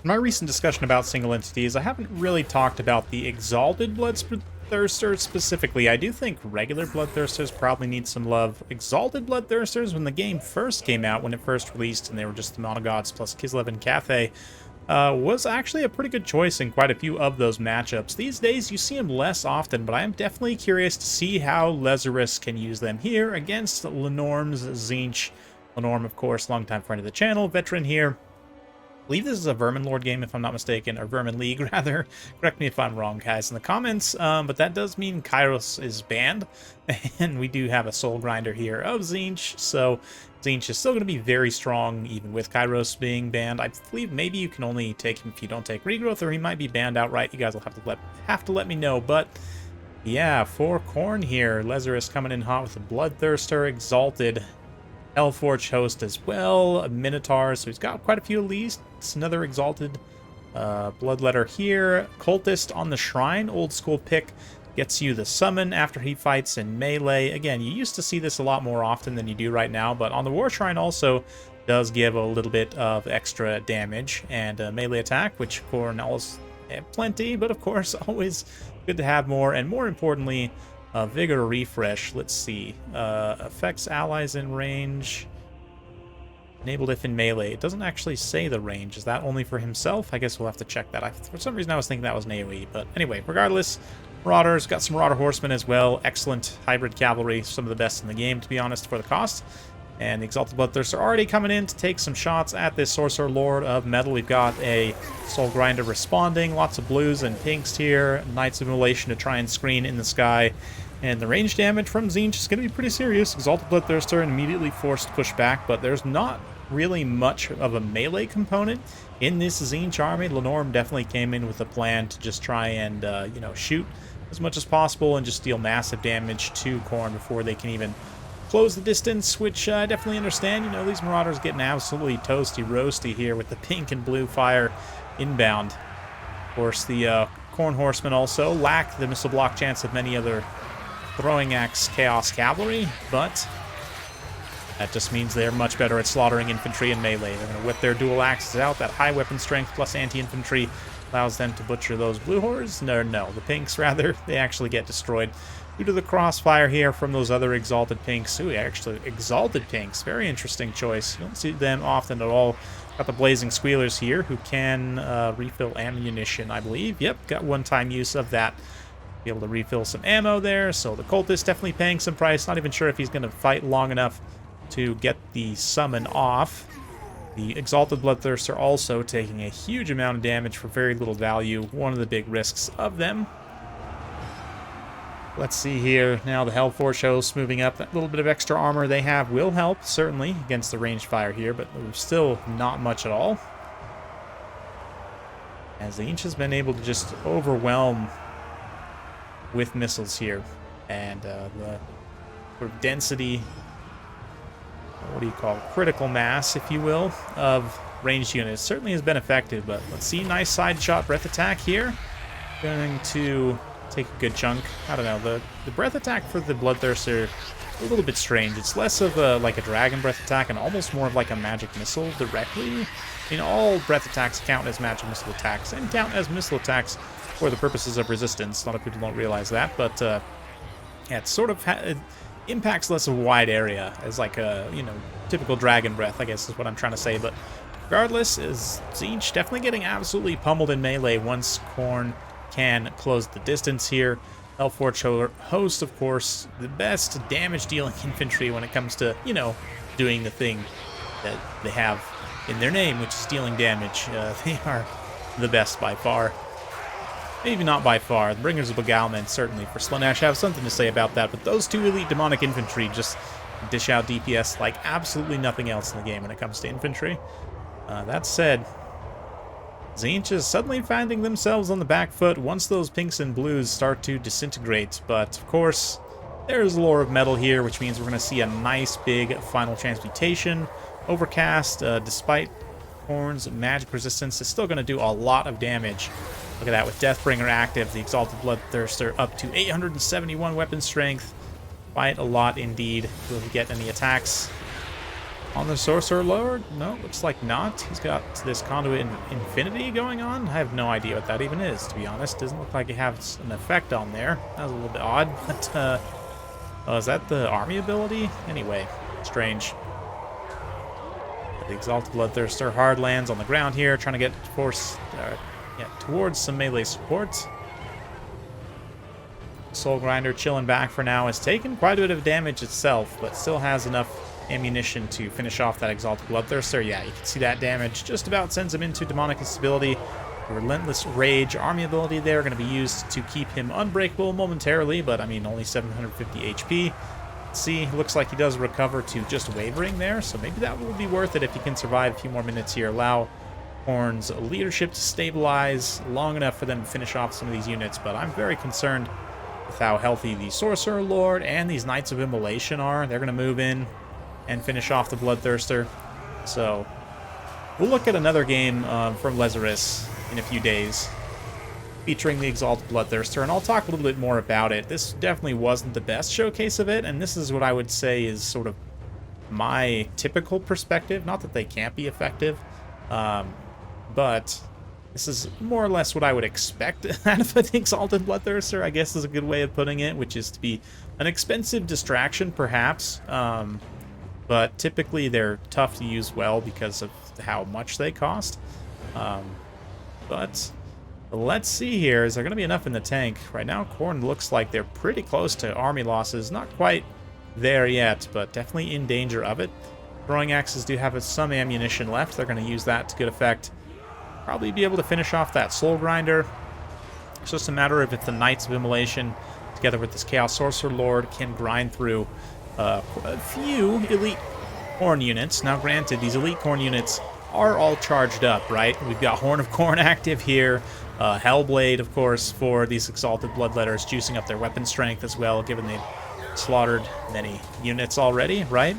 In my recent discussion about single entities, I haven't really talked about the Exalted Bloodthirsters specifically. I do think regular Bloodthirsters probably need some love. Exalted Bloodthirsters, when the game first came out, when it first released, and they were just the Monogods plus Kislev and Cathay, was actually a pretty good choice in quite a few of those matchups. These days, you see them less often, but I am definitely curious to see how Lazarus can use them here against Lenorm's Tzeentch. Lenorm, of course, longtime friend of the channel, veteran here. I believe this is a Vermin Lord game, if I'm not mistaken, or Vermin League, rather. Correct me if I'm wrong, guys, in the comments. But that does mean Kairos is banned, and we do have a Soul Grinder here of Tzeentch, so Tzeentch is still going to be very strong, even with Kairos being banned. I believe maybe you can only take him if you don't take Regrowth, or he might be banned outright. You guys will have to let me know, but yeah, for Khorne here, Lazarus coming in hot with a Bloodthirster, Exalted, Hellforge host as well, a Minotaur, so he's got quite a few at least. It's another Exalted Bloodletter here. Cultist on the Shrine, old school pick, gets you the summon after he fights in melee. Again, you used to see this a lot more often than you do right now, but on the War Shrine also does give a little bit of extra damage and melee attack, which Khorne always have plenty, but of course always good to have more, and more importantly, Vigor Refresh. Let's see. Affects allies in range. Enabled if in melee. It doesn't actually say the range. Is that only for himself? I guess we'll have to check that. For some reason I was thinking that was an AoE. But anyway, regardless, Marauders. Got some Marauder Horsemen as well. Excellent hybrid cavalry. Some of the best in the game, to be honest, for the cost. And the Exalted Bloodthirster are already coming in to take some shots at this Sorcerer Lord of Metal. We've got a Soul Grinder responding. Lots of blues and pinks here. Knights of Immolation to try and screen in the sky. And the range damage from Tzeentch is going to be pretty serious. Exalted Bloodthirster immediately forced to push back, but there's not really much of a melee component in this Tzeentch army. Lenorm definitely came in with a plan to just try and, shoot as much as possible and just deal massive damage to Khorne before they can even close the distance, which I definitely understand. You know, these Marauders getting absolutely toasty roasty here with the pink and blue fire inbound. Of course, the Khorne Horsemen also lack the missile block chance of many other throwing axe Chaos Cavalry, but that just means they're much better at slaughtering infantry and melee. They're going to whip their dual axes out. That high weapon strength plus anti-infantry allows them to butcher those blue hordes. No, the pinks, rather. They actually get destroyed due to the crossfire here from those other Exalted pinks. Ooh, actually, Exalted pinks. Very interesting choice. You don't see them often at all. Got the Blazing Squealers here, who can refill ammunition, I believe. Yep, got one-time use of that. Be able to refill some ammo there. So the Cultist definitely paying some price. Not even sure if he's going to fight long enough to get the summon off. The Exalted Bloodthirster also taking a huge amount of damage for very little value. One of the big risks of them. Let's see here. Now the Hellforge hosts moving up. That little bit of extra armor they have will help, certainly, against the ranged fire here, but still not much at all. As Tzeentch has been able to just overwhelm with missiles here. And the sort of density, what do you call it? Critical mass, if you will, of ranged units certainly has been effective, but let's see. Nice side shot breath attack here. Going to take a good chunk. I don't know, the breath attack for the Bloodthirster a little bit strange. It's less of a like a dragon breath attack and almost more of like a magic missile directly. I mean, all breath attacks count as magic missile attacks and count as missile attacks for the purposes of resistance. A lot of people don't realize that, but yeah, it sort of it impacts less of a wide area as like a, typical dragon breath, I guess is what I'm trying to say. But regardless, is Tzeentch definitely getting absolutely pummeled in melee once Khorne can close the distance here. Hellforge host, of course, the best damage dealing infantry when it comes to, doing the thing that they have in their name, which is dealing damage. They are the best by far. Maybe not by far. The Bringers of Beguilement, certainly, for Slaanesh, have something to say about that, but those two elite demonic infantry just dish out DPS like absolutely nothing else in the game when it comes to infantry. That said, Tzeentch is suddenly finding themselves on the back foot once those pinks and blues start to disintegrate, but of course, there's Lore of Metal here, which means we're going to see a nice big final transmutation. Overcast, despite Khorne's magic resistance, is still going to do a lot of damage. Look at that, with Deathbringer active, the Exalted Bloodthirster up to 871 weapon strength. Quite a lot indeed. Will he get any attacks? On the Sorcerer Lord? No, looks like not. He's got this Conduit Infinity going on. I have no idea what that even is, to be honest. Doesn't look like it has an effect on there. That was a little bit odd, but, oh, is that the army ability? Anyway, strange. The Exalted Bloodthirster hard lands on the ground here, trying to get towards some melee support. Soul Grinder chilling back for now. Has taken quite a bit of damage itself, but still has enough ammunition to finish off that Exalted Bloodthirster. Yeah, you can see that damage just about sends him into Demonic Instability. The Relentless Rage army ability there going to be used to keep him unbreakable momentarily, but I mean only 750 HP. See, looks like he does recover to just Wavering there, so maybe that will be worth it if he can survive a few more minutes here. Allow Khorne's leadership to stabilize long enough for them to finish off some of these units, but I'm very concerned with how healthy the Sorcerer Lord and these Knights of Immolation are. They're going to move in and finish off the Bloodthirster. So we'll look at another game from Lazarus in a few days featuring the Exalted Bloodthirster, and I'll talk a little bit more about it. This definitely wasn't the best showcase of it, and this is what I would say is sort of my typical perspective. Not that they can't be effective, but this is more or less what I would expect out of an Exalted Bloodthirster, I guess is a good way of putting it, which is to be an expensive distraction, perhaps. But typically they're tough to use well because of how much they cost. But let's see here. Is there going to be enough in the tank? Right now, Khorne looks like they're pretty close to army losses. Not quite there yet, but definitely in danger of it. Throwing axes do have some ammunition left. They're going to use that to good effect. Probably be able to finish off that Soul Grinder. It's just a matter of if the Knights of Immolation, together with this Chaos Sorcerer Lord, can grind through a few elite Khorne units. Now, granted, these elite Khorne units are all charged up, right? We've got Horn of Khorne active here. Hellblade, of course, for these Exalted Bloodletters, juicing up their weapon strength as well, given they've slaughtered many units already, right?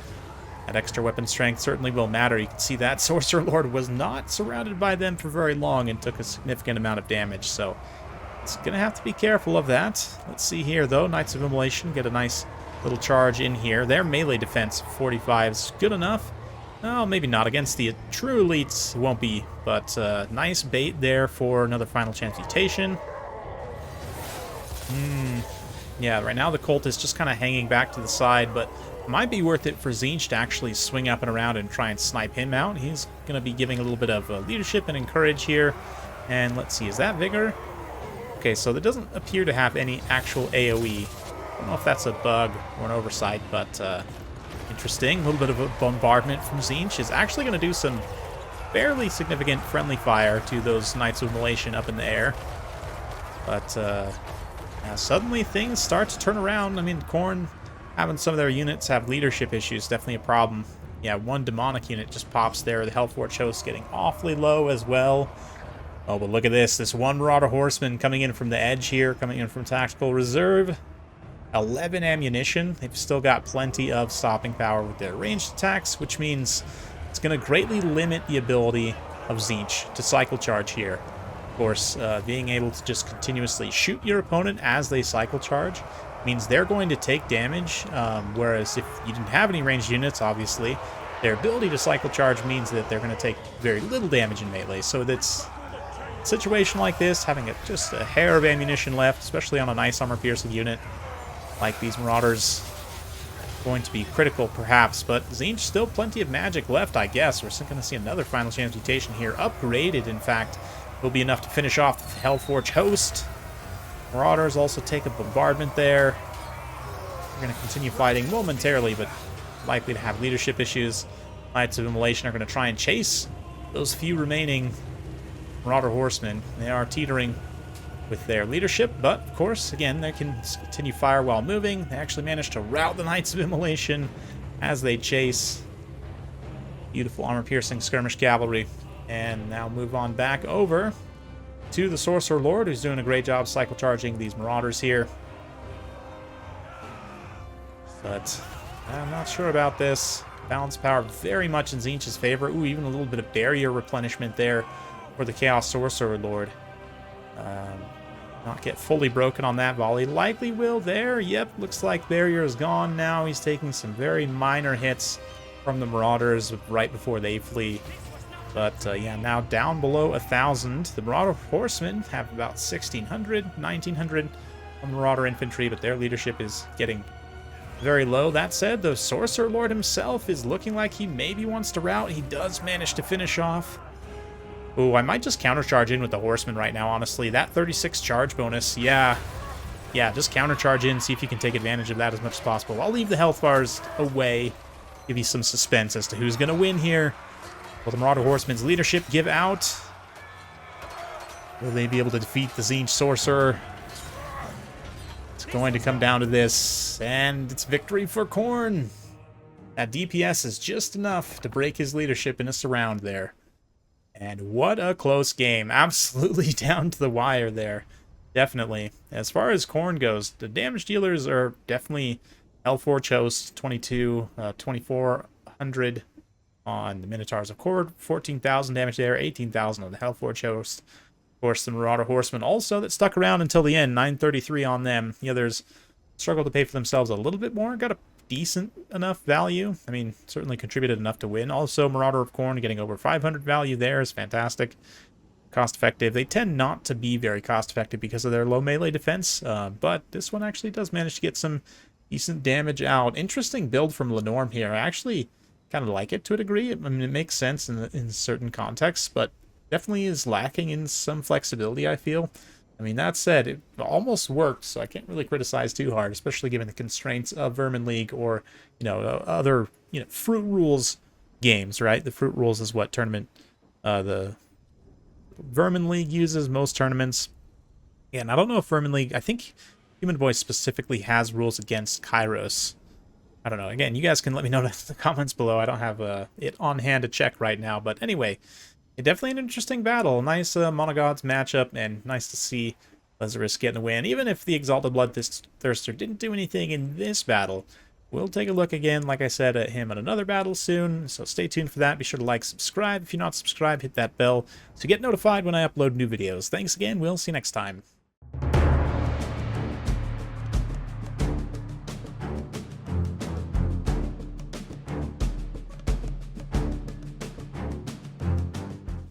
That extra weapon strength certainly will matter. You can see that Sorcerer Lord was not surrounded by them for very long and took a significant amount of damage, so it's going to have to be careful of that. Let's see here, though. Knights of Immolation get a nice little charge in here. Their melee defense, 45, is good enough. Oh, maybe not. Against the true elites, it won't be, but nice bait there for another Final Chance Mutation. Yeah, right now the Colt is just kind of hanging back to the side, but it might be worth it for Tzeentch to actually swing up and around and try and snipe him out. He's going to be giving a little bit of leadership and encourage here. And let's see, is that Vigor? Okay, so that doesn't appear to have any actual AoE. I don't know if that's a bug or an oversight, but interesting. A little bit of a bombardment from Tzeentch is actually going to do some fairly significant friendly fire to those Knights of Immolation up in the air. But suddenly things start to turn around. I mean, Khorne having some of their units have leadership issues, definitely a problem. Yeah, one demonic unit just pops there. The Hellforge host getting awfully low as well. Oh, but look at this. This one Marauder Horseman coming in from the edge here, coming in from Tactical Reserve. 11 ammunition. They've still got plenty of stopping power with their ranged attacks, which means it's going to greatly limit the ability of Tzeentch to cycle charge here. Of course, being able to just continuously shoot your opponent as they cycle charge means they're going to take damage, whereas if you didn't have any ranged units, obviously, their ability to cycle charge means that they're going to take very little damage in melee. So that's a situation like this, having just a hair of ammunition left, especially on a nice armor-piercing unit like these Marauders, going to be critical perhaps, but Tzeentch still plenty of magic left, I guess. We're still going to see another Final Chance Mutation here, upgraded in fact. Will be enough to finish off the Hellforge host. Marauders also take a bombardment there. We're going to continue fighting momentarily, but likely to have leadership issues. Knights of Immolation are going to try and chase those few remaining Marauder Horsemen. They are teetering with their leadership, but of course, again, they can continue fire while moving. They actually managed to rout the Knights of Immolation as they chase. Beautiful armor-piercing skirmish cavalry. And now move on back over to the Sorcerer Lord, who's doing a great job cycle charging these Marauders here. But I'm not sure about this. Balance power very much in Tzeentch's favor. Ooh, even a little bit of barrier replenishment there for the Chaos Sorcerer Lord. Not get fully broken on that volley. Likely will there. Yep, looks like barrier is gone now. He's taking some very minor hits from the Marauders right before they flee. But yeah, now down below 1,000. The Marauder Horsemen have about 1,600, 1,900 on Marauder Infantry, but their leadership is getting very low. That said, the Sorcerer Lord himself is looking like he maybe wants to rout. He does manage to finish off. Ooh, I might just countercharge in with the Horsemen right now, honestly. That 36 charge bonus, yeah, just countercharge in, see if you can take advantage of that as much as possible. I'll leave the health bars away, give you some suspense as to who's going to win here. Will the Marauder Horsemen's leadership give out? Will they be able to defeat the Tzeentch Sorcerer? It's going to come down to this, and it's victory for Khorne. That DPS is just enough to break his leadership in a surround there. And what a close game. Absolutely down to the wire there. Definitely. As far as Khorne goes, the damage dealers are definitely Hellforge Host, 2,400 on the Minotaurs of Khorne, 14,000 damage there, 18,000 on the Hellforge Host. Of course, the Marauder Horsemen also that stuck around until the end, 933 on them. The others struggled to pay for themselves a little bit more, got a decent enough value. I mean, certainly contributed enough to win. Also, Marauder of Khorne getting over 500 value there is fantastic. Cost effective. They tend not to be very cost effective because of their low melee defense, but this one actually does manage to get some decent damage out. Interesting build from Lenorm here. I actually kind of like it to a degree. I mean, it makes sense in certain contexts, but definitely is lacking in some flexibility, I feel. I mean, that said, it almost worked, so I can't really criticize too hard, especially given the constraints of Vermin League or, other, Fruit Rules games, right? The Fruit Rules is what tournament the Vermin League uses most tournaments. Yeah, and I don't know if Vermin League, I think Human Voice specifically has rules against Kairos. I don't know. Again, you guys can let me know in the comments below. I don't have it on hand to check right now, but anyway, definitely an interesting battle. Nice Monogods matchup, and nice to see Lazarus getting a win. Even if the Exalted Bloodthirster didn't do anything in this battle, we'll take a look again, like I said, at him in another battle soon. So stay tuned for that. Be sure to like, subscribe. If you're not subscribed, hit that bell to get notified when I upload new videos. Thanks again. We'll see you next time.